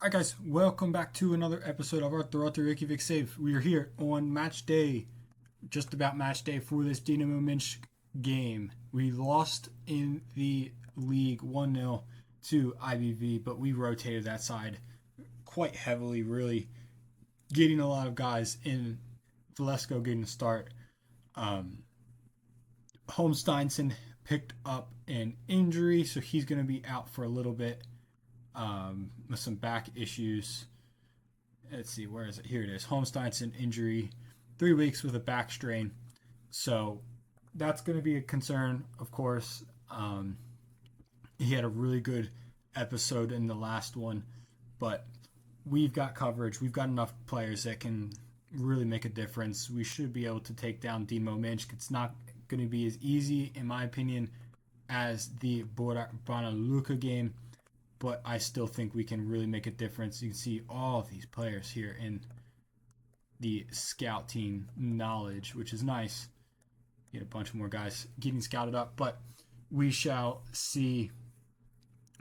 Alright guys, welcome back to another episode of our Throttur Reykjavik save. We are here on match day, just about match day for this Dynamo Minsk game. We lost in the league 1-0 to IBV, but we rotated that side quite heavily, really getting a lot of guys in. Valesco getting a start. Holmsteinson picked up an injury, so he's going to be out for a little bit. With some back issues. Let's see, where is it? Here it is. Holmsteinson injury, 3 weeks with a back strain. So that's going to be a concern, of course. He had a really good episode in the last one, but we've got coverage. We've got enough players that can really make a difference. We should be able to take down Dynamo Minsk. It's not going to be as easy, in my opinion, as the Bana Luka game, but I still think we can really make a difference. You can see all of these players here in the scout team knowledge, which is nice. Get a bunch more guys getting scouted up, but we shall see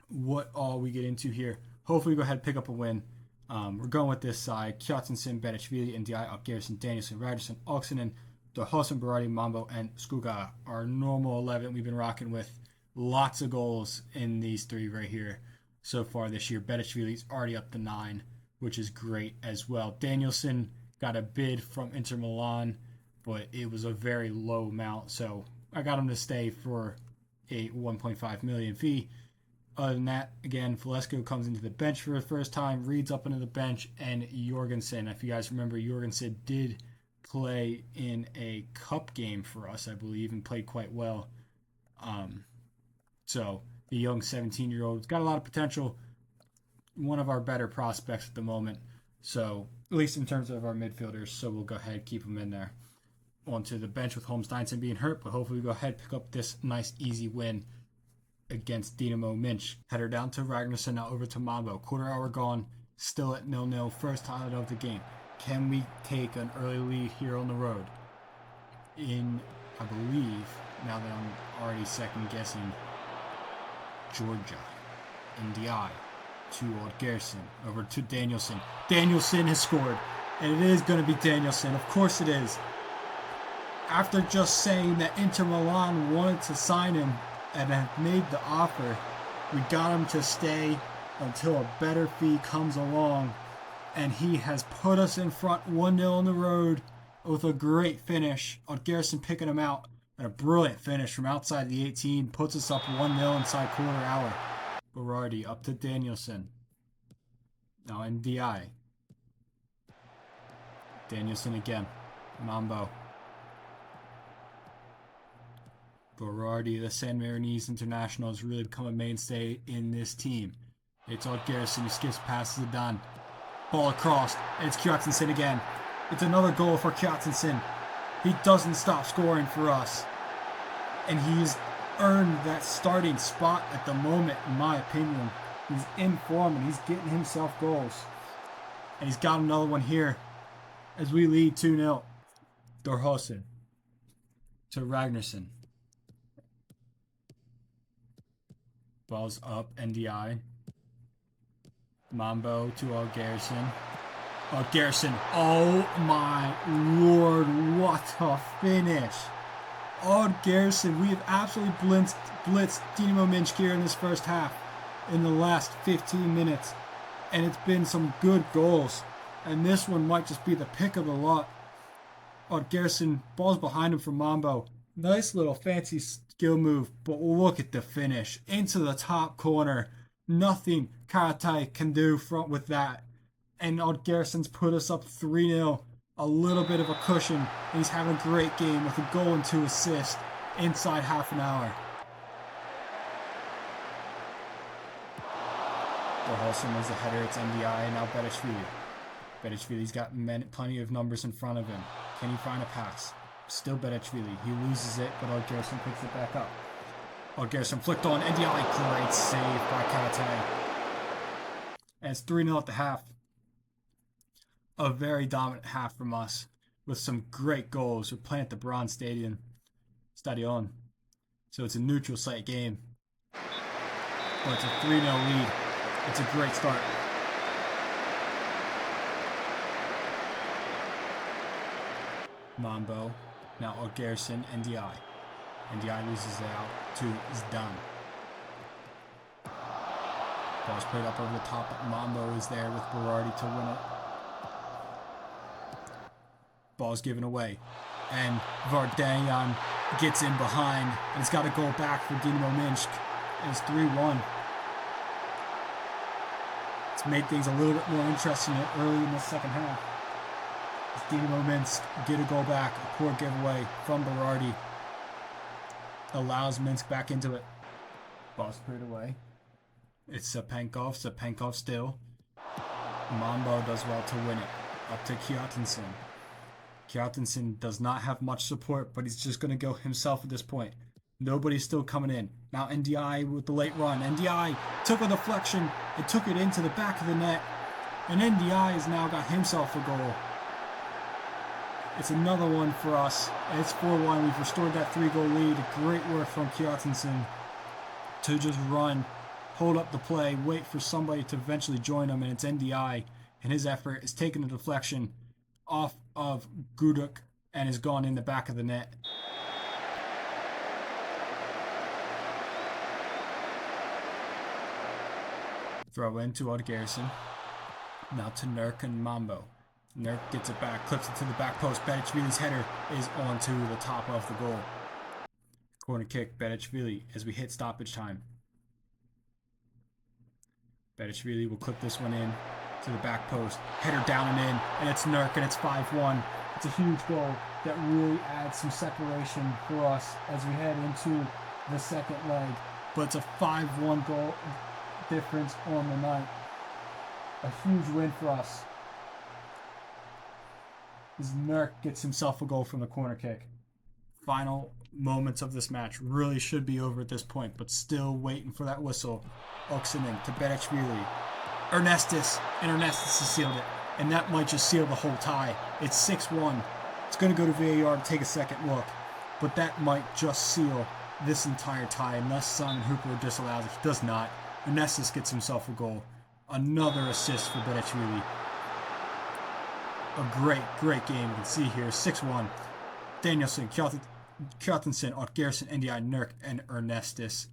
what all we get into here. Hopefully, go ahead and pick up a win. We're going with this side: Kjartansson, Bedicvili, NDI, Garrison, Danielson, Ryderson, Oxenen, Dorhosen, Berardi, Mambo, and Skuga. Our normal 11 we've been rocking with. Lots of goals in these three right here so far this year. Bedicvili's already up to 9, which is great as well. Danielson got a bid from Inter Milan, but it was a very low amount, so I got him to stay for a 1.5 million fee. Other than that, again, Valesco comes into the bench for the first time, Reed's up into the bench, and Jorgensen. If you guys remember, Jorgensen did play in a cup game for us, I believe, and played quite well. So the young 17-year-old's got a lot of potential. One of our better prospects at the moment. So, at least in terms of our midfielders. So we'll go ahead and keep him in there. Onto the bench with Holmsteinson being hurt, but hopefully we go ahead and pick up this nice, easy win against Dynamo Minsk. Header down to Ragnarsson, now over to Mambo. Quarter hour gone, still at 0-0. First highlight of the game. Can we take an early lead here on the road? In, I believe, now that I'm already second guessing, Georgia. NDI to Odd Garrison. Over to Danielson. Danielson has scored. And it is going to be Danielson. Of course it is. After just saying that Inter Milan wanted to sign him and have made the offer, we got him to stay until a better fee comes along. And he has put us in front 1-0 on the road with a great finish. Odd Garrison picking him out. And a brilliant finish from outside the 18 puts us up 1-0 inside quarter hour. Berardi up to Danielson. Now NDI. Danielson again. Mambo. Berardi, the San Marinese international, has really become a mainstay in this team. It's Odd Garrison who skips past Zidane. Ball across. And it's Kjartansson again. It's another goal for Kjartansson. He doesn't stop scoring for us. And he's earned that starting spot at the moment, in my opinion. He's in form and he's getting himself goals. And he's got another one here as we lead 2-0. Dorhosen to Ragnarsson. Ball's up, NDI. Mambo to Odd Garrison. Odd Garrison, oh my lord, what a finish. Odd Garrison, we have absolutely blitzed Dynamo Minsk here in this first half in the last 15 minutes. And it's been some good goals. And this one might just be the pick of the lot. Odd Garrison, ball's behind him from Mambo. Nice little fancy skill move, but look at the finish. Into the top corner. Nothing Karatai can do with that. And Odd Garrison's put us up 3-0. A little bit of a cushion. And he's having a great game with a goal and 2 assists inside half an hour. Dorhosen was the header. It's NDI and now Bedicvili. Bedicvili's got plenty of numbers in front of him. Can he find a pass? Still Bedicvili. He loses it, but Odd Garrison picks it back up. Odd Garrison flicked on. NDI. Great save by Karatai. And it's 3-0 at the half. A very dominant half from us with some great goals. We're playing at the Bronze Stadion. So it's a neutral site game. But it's a 3-0 lead. It's a great start. Mambo. Now Garrison, NDI. NDI loses it out to Zdan. Ball's put up over the top, but Mambo is there with Berardi to win it. Ball's given away. And Vardanyan gets in behind, and it's got to go back for Dinamo Minsk. And it's 3-1. It's made things a little bit more interesting early in the second half. As Dinamo Minsk get a goal back, a poor giveaway from Berardi allows Minsk back into it. Ball's put away. It's Sapenkov still. Mambo does well to win it. Up to Kjartansson. Kjartansson does not have much support, but he's just going to go himself at this point. Nobody's still coming in. Now NDI with the late run. NDI took a deflection and took it into the back of the net. And NDI has now got himself a goal. It's another one for us. It's 4-1. We've restored that 3-goal lead. Great work from Kjartansson to just run, hold up the play, wait for somebody to eventually join him, and it's NDI. And his effort is taking the deflection off of Guduk and has gone in the back of the net. Throw in to Garrison. Now to Nurk and Mambo. Nurk gets it back, clips it to the back post. Bedicvili's header is onto the top of the goal. Corner kick, Bedicvili, as we hit stoppage time. Bedicvili will clip this one in to the back post. Header down and in, and it's Nurk, and it's 5-1. It's a huge goal that really adds some separation for us as we head into the second leg. But it's a 5-1 goal difference on the night. A huge win for us. As Nurk gets himself a goal from the corner kick. Final moments of this match really should be over at this point, but still waiting for that whistle. Oksanen to Bedicvili. Ernestus, and Ernestus has sealed it. And that might just seal the whole tie. It's 6-1. It's going to go to VAR to take a second look, but that might just seal this entire tie unless Simon Hooper disallows it. He does not. Ernestus gets himself a goal. Another assist for Bedicvili. A great game. You can see here, 6-1. Danielson, Kjartansson, Garrison, NDI, Nurk, and Ernestus.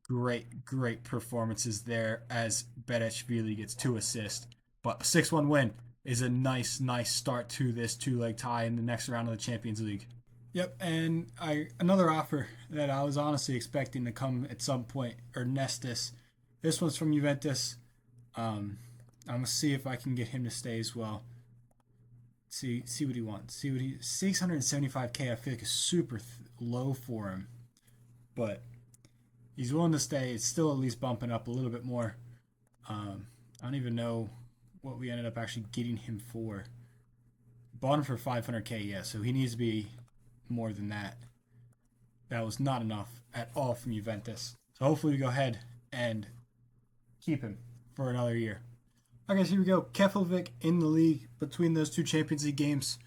Great performances there as Bedicvili gets 2 assists. But a 6-1 win is a nice start to this 2-leg tie in the next round of the Champions League. Yep, and another offer that I was honestly expecting to come at some point, Ernestus. This one's from Juventus. I'm going to see if I can get him to stay as well. See what he wants. 675K I feel like is super low for him. But he's willing to stay. It's still at least bumping up a little bit more. I don't even know what we ended up actually getting him for. Bought him for 500K, yeah, so he needs to be more than that. That was not enough at all from Juventus. So hopefully we go ahead and keep him for another year. Okay, so here we go. Keflavik in the league between those 2 Champions League games.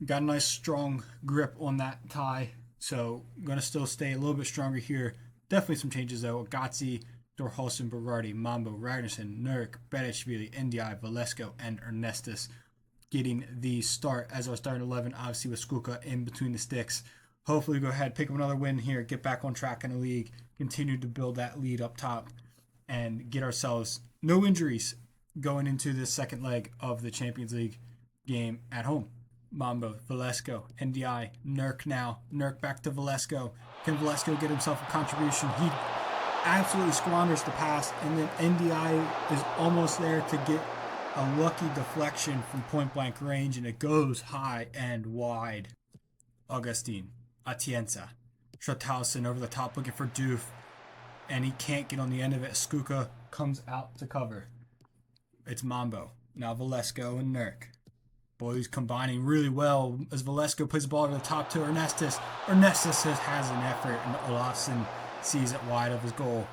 Got a nice strong grip on that tie, so I'm going to still stay a little bit stronger here. Definitely some changes though. Gazzi, Dorholsen, Berardi, Mambo, Ragnarsson, Nurk, Bedicvili, NDI, Valesco, and Ernestus getting the start as our starting 11, obviously with Skuka in between the sticks. Hopefully go ahead, pick up another win here, get back on track in the league, continue to build that lead up top, and get ourselves no injuries going into the second leg of the Champions League game at home. Mambo, Valesco, NDI, Nurk now. Nurk back to Valesco. Can Valesco get himself a contribution? He absolutely squanders the pass, and then NDI is almost there to get a lucky deflection from point-blank range, and it goes high and wide. Augustine, Atienza, Schrothausen over the top looking for Doof, and he can't get on the end of it. Skuka comes out to cover. It's Mambo. Now Valesco and Nurk. Boys combining really well as Valesco plays the ball to the top to Ernestus. Ernestus has an effort, and Olafsson sees it wide of his goal.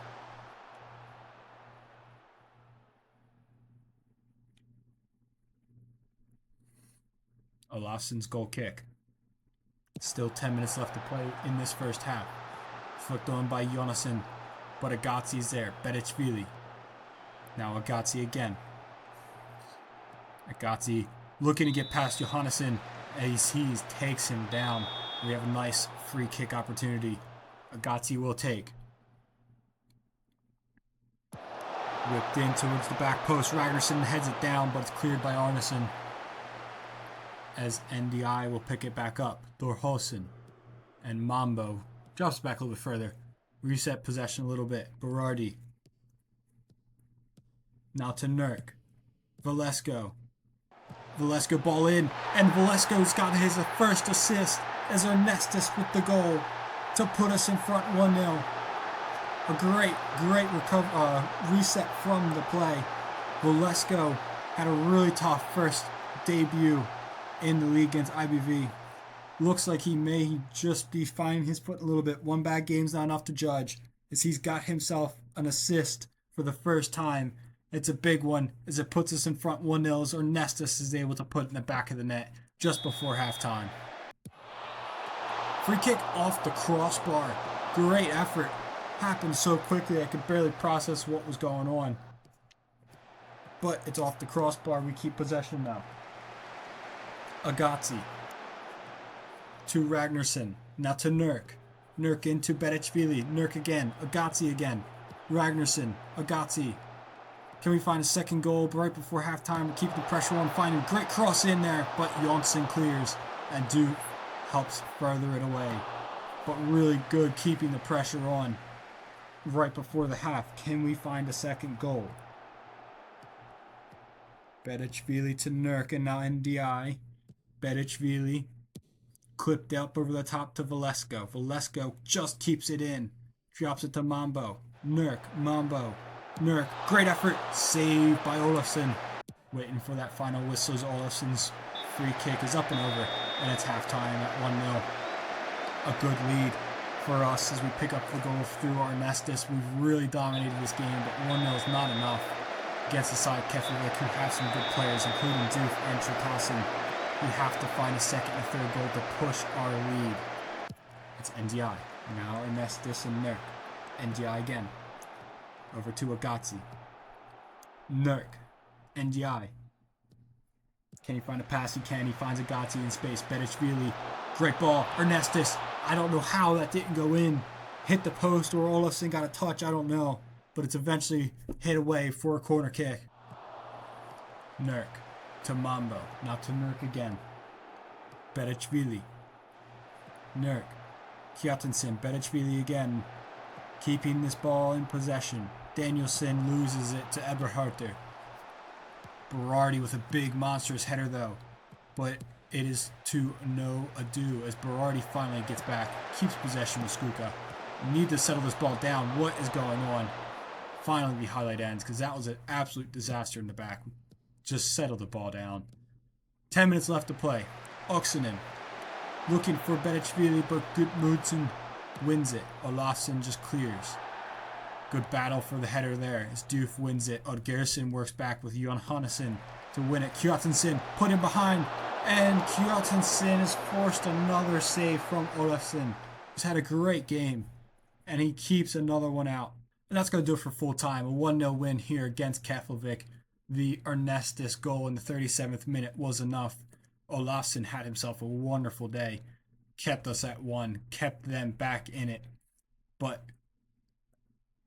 Olafsson's goal kick. Still 10 minutes left to play in this first half. Flicked on by Jonasson, but Agazzi's there. Bedicvili. Now Agazzi again. Agazzi looking to get past Johannesson. as he takes him down. We have a nice free kick opportunity. Agati will take. Whipped in towards the back post. Ragnarsson heads it down, but it's cleared by Arneson. As NDI will pick it back up. Thorholsen and Mambo drops back a little bit further. Reset possession a little bit. Berardi. Now to Nurk. Valesco. Valesco ball in. And Valesco's got his first assist as Ernestus with the goal to put us in front 1-0. A great reset from the play. Valesco had a really tough first debut in the league against IBV. Looks like he may just be finding his foot a little bit. One bad game's not enough to judge, as he's got himself an assist for the first time. It's a big one, as it puts us in front 1-0, as Ernestus is able to put it in the back of the net just before halftime. Free kick off the crossbar. Great effort. Happened so quickly I could barely process what was going on. But it's off the crossbar. We keep possession now. Agati. To Ragnarsson. Now to Nurk. Nurk into Bedichvili. Nurk again. Agati again. Ragnarsson. Agati. Can we find a second goal right before halftime? We keep the pressure on. Finding a great cross in there. But Jonsson clears. And Duke helps further it away. But really good keeping the pressure on right before the half. Can we find a second goal? Bedichvili to Nurk and now NDI. Bedichvili clipped up over the top to Valesco. Valesco just keeps it in. Drops it to Mambo. Nurk. Mambo. Nurk. Great effort. Saved by Olafsson. Waiting for that final whistle as Olafsson's free kick is up and over. And it's halftime at 1-0. A good lead for us as we pick up the goal through Ernestus. We've really dominated this game, but 1-0 is not enough against the side Keflavik, who have some good players, including Doof and Tritassen. We have to find a second and third goal to push our lead. It's NDI. Now Ernestus and Nurk. NDI again. Over to Agati. Nurk. NDI. Can he find a pass? He can. He finds Agati in space. Bedichvili. Great ball. Ernestus. I don't know how that didn't go in. Hit the post or Olafsson got a touch. I don't know. But it's eventually hit away for a corner kick. Nurk. To Mambo. Now to Nurk again. Bedichvili. Nurk. Kjartansson. Bedichvili again. Keeping this ball in possession. Danielson loses it to Eberharter. Berardi with a big monstrous header though. But it is to no ado as Berardi finally gets back. Keeps possession with Skuka. Need to settle this ball down. What is going on? Finally the highlight ends because that was an absolute disaster in the back. Just settle the ball down. 10 minutes left to play. Oxenen looking for Bedichvili, but Gudmundsen wins it. Olafsson just clears. Good battle for the header there as Doof wins it. Odgerson works back with Johannesson to win it. Kjartansson put him behind, and Kjartansson has forced another save from Olafsson. He's had a great game, and he keeps another one out. And that's going to do it for full time. A 1-0 win here against Keflavik. The Ernestus goal in the 37th minute was enough. Olafsson had himself a wonderful day. Kept us at 1. Kept them back in it. But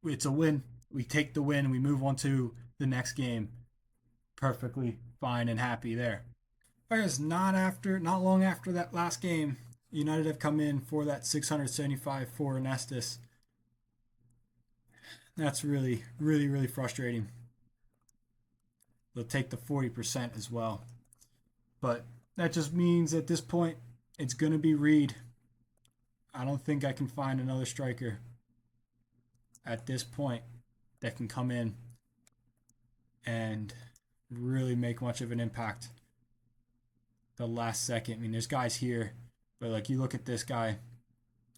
it's a win. We take the win. We move on to the next game. Perfectly fine and happy there. I guess not long after that last game, United have come in for that 675 for Ernestus. That's really, really, really frustrating. They'll take the 40% as well. But that just means at this point, it's going to be Reed. I don't think I can find another striker at this point that can come in and really make much of an impact the last second. I mean, there's guys here, but like you look at this guy,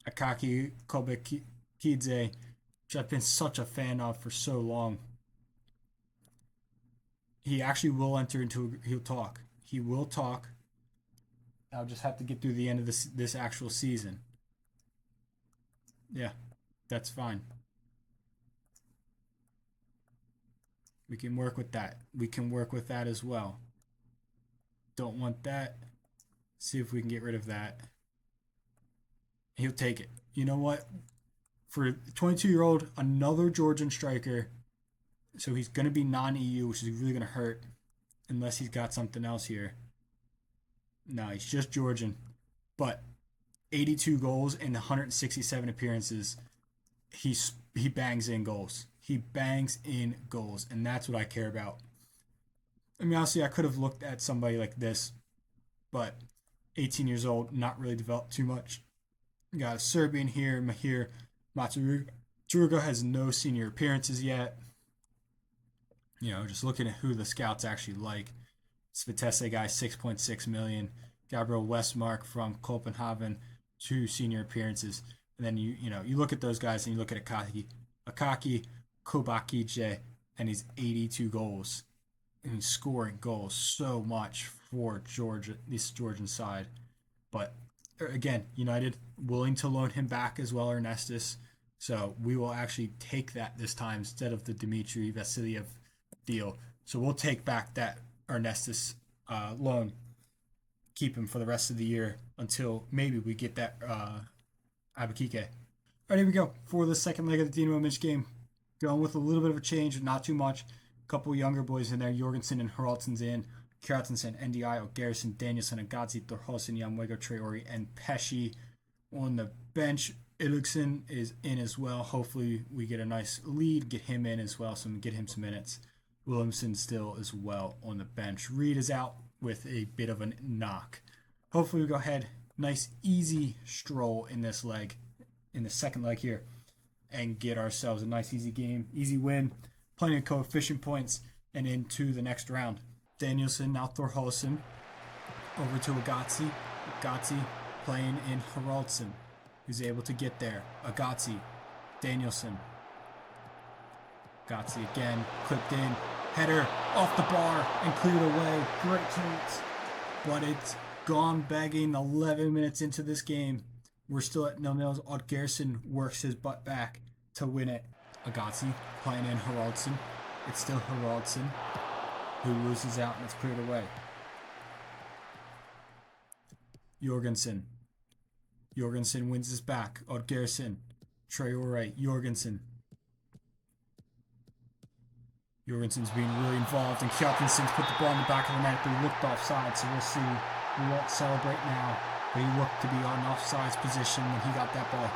Akaki Kobekidze, which I've been such a fan of for so long. He actually will enter into, he'll talk. He will talk. I'll just have to get through the end of this actual season. Yeah, that's fine. We can work with that. We can work with that as well. Don't want that. See if we can get rid of that. He'll take it. You know what? For a 22-year-old, another Georgian striker. So he's going to be non-EU, which is really going to hurt unless he's got something else here. No, he's just Georgian. But 82 goals in 167 appearances. He bangs in goals. He bangs in goals, and that's what I care about. I mean, honestly, I could have looked at somebody like this, but 18 years old, not really developed too much. You got a Serbian here, Mahir Matsuruga has no senior appearances yet. You know, just looking at who the scouts actually like. Svitese guy, 6.6 million. Gabriel Westmark from Copenhagen, 2 senior appearances. And then you look at those guys and you look at Akaki Kobakije, and he's 82 goals. And he's scoring goals so much for Georgia, this Georgian side. But again, United willing to loan him back as well, Ernestus. So we will actually take that this time instead of the Dmitry Vasiliev deal. So we'll take back that Ernestus loan, keep him for the rest of the year until maybe we get that Abakike. All right, here we go for the second leg of the Dynamo Minsk game. Going with a little bit of a change, not too much. A couple younger boys in there. Jorgensen and Haraldson's in. Kjartansen, NDI, Garrison, Danielson, Agazi, Thorhausen, Yamwego, Traore, and Pesci on the bench. Illiksen is in as well. Hopefully we get a nice lead, get him in as well, so we get him some minutes. Williamson still as well on the bench. Reed is out with a bit of a knock. Hopefully we go ahead. Nice, easy stroll in this leg, in the second leg here, and get ourselves a nice, easy game, easy win, plenty of coefficient points, and into the next round. Danielson, now Thorhausen, over to Agazi. Agazi playing in Haraldsson, who's able to get there. Agazi, Danielson. Agazi again, clipped in, header off the bar and cleared away. Great chance, but it's gone begging 11 minutes into this game. We're still at 0-0. Odd Garrison works his butt back to win it. Agazi playing in Haraldsson. It's still Haraldsson who loses out and it's cleared away. Jorgensen. Jorgensen wins this back. Odd Garrison. Traore. Jorgensen. Jorgensen's being really involved, and Kjartansen's put the ball in the back of the net, but he looked offside, so we'll see. We won't celebrate now, but he looked to be on offsides position when he got that ball.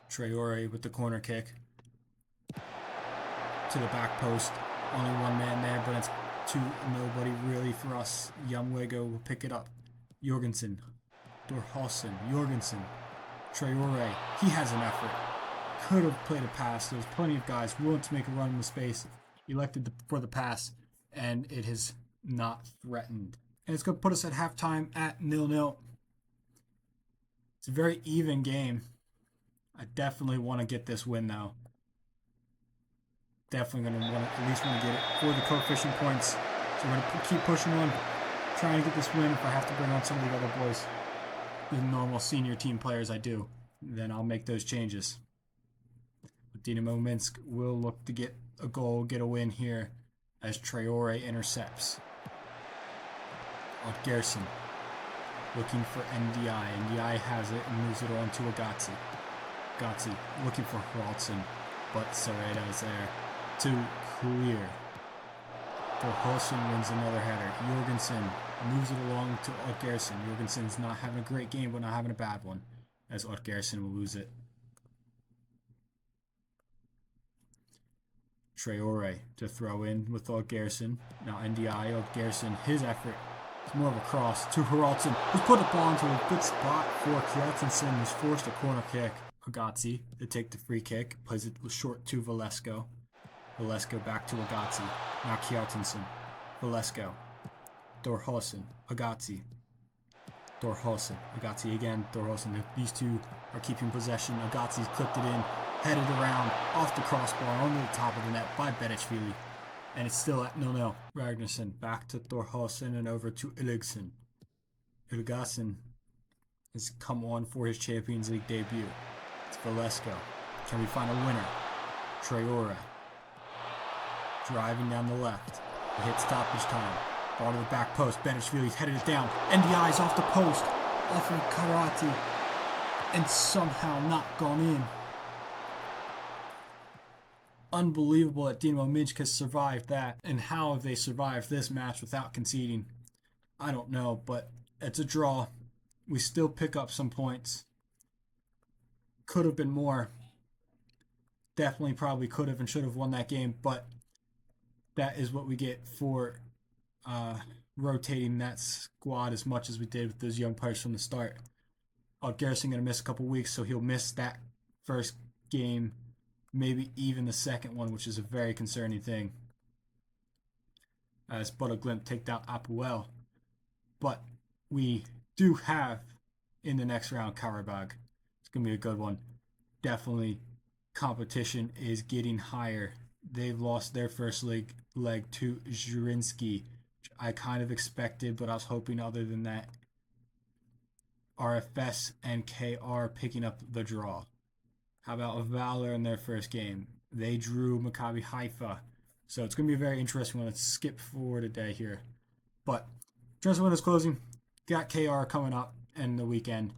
Traore with the corner kick to the back post. Only one man there, but it's to nobody really for us. Yamwego will pick it up. Jorgensen, Thorhausen, Jorgensen, Traore. He has an effort. Could have played a pass. There's plenty of guys willing to make a run in the space. Elected for the pass, and it has not threatened. And it's going to put us at halftime at 0-0. It's a very even game. I definitely want to get this win, though. Definitely going to at least want to get it for the coefficient points. So we're going to keep pushing on, trying to get this win. If I have to bring on some of the other boys, the normal senior team players I do, then I'll make those changes. But Dynamo Minsk will look to get a goal, get a win here as Traore intercepts. Garrison looking for NDI. NDI has it and moves it on to Agazi. Agazi looking for Haraldsson, but Sereda is there to clear. Thorhausen wins another header. Jorgensen moves it along to Garrison. Jorgensen's not having a great game, but not having a bad one, as Garrison will lose it. Traore to throw in with Garrison. Now NDI, Garrison, his effort. It's more of a cross to Haraldsson, who's put the ball into a good spot for Kjartansen, who's forced a corner kick. Agazi to take the free kick, plays it short to Valesco. Valesco back to Agazi. Now Kjartansen. Valesco. Thorhausen. Agazi. Thorhausen. Agazi again. Thorhausen. These two are keeping possession. Agazi's clipped it in, headed around, off the crossbar, onto the top of the net by Bedishvili. And it's still at 0-0. Ragnarsson back to Thorhausen and over to Illiksen. Illiksen has come on for his Champions League debut. It's Valesco. Can we find a winner? Throttur driving down the left. It hits stoppage time. Ball to the back post. Benishvili's headed it down. NDI's off the post. Off of Karate. And somehow not gone in. Unbelievable that Dinamo Minsk has survived that. And how have they survived this match without conceding? I don't know, but it's a draw. We still pick up some points. Could have been more. Definitely probably could have and should have won that game, but that is what we get for rotating that squad as much as we did with those young players from the start. Garrison going to miss a couple weeks, so he'll miss that first game, maybe even the second one, which is a very concerning thing. As Glimt take down Apoel. But we do have in the next round Karabag. It's going to be a good one. Definitely competition is getting higher. They've lost their first leg to Zrinski, which I kind of expected, but I was hoping other than that. RFS and KR picking up the draw. How about Valor in their first game? They drew Maccabi Haifa. So it's going to be a very interesting one. Let's skip forward a day here. But transfer window's closing. Got KR coming up in the weekend.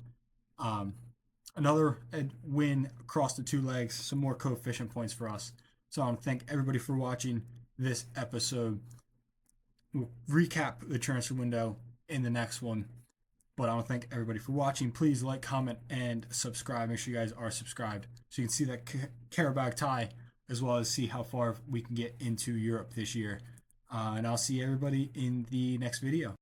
Another win across the two legs. Some more coefficient points for us. So I want to thank everybody for watching this episode. We'll recap the transfer window in the next one. But I want to thank everybody for watching. Please like, comment, and subscribe. Make sure you guys are subscribed so you can see that Karabag tie, as well as see how far we can get into Europe this year. And I'll see everybody in the next video.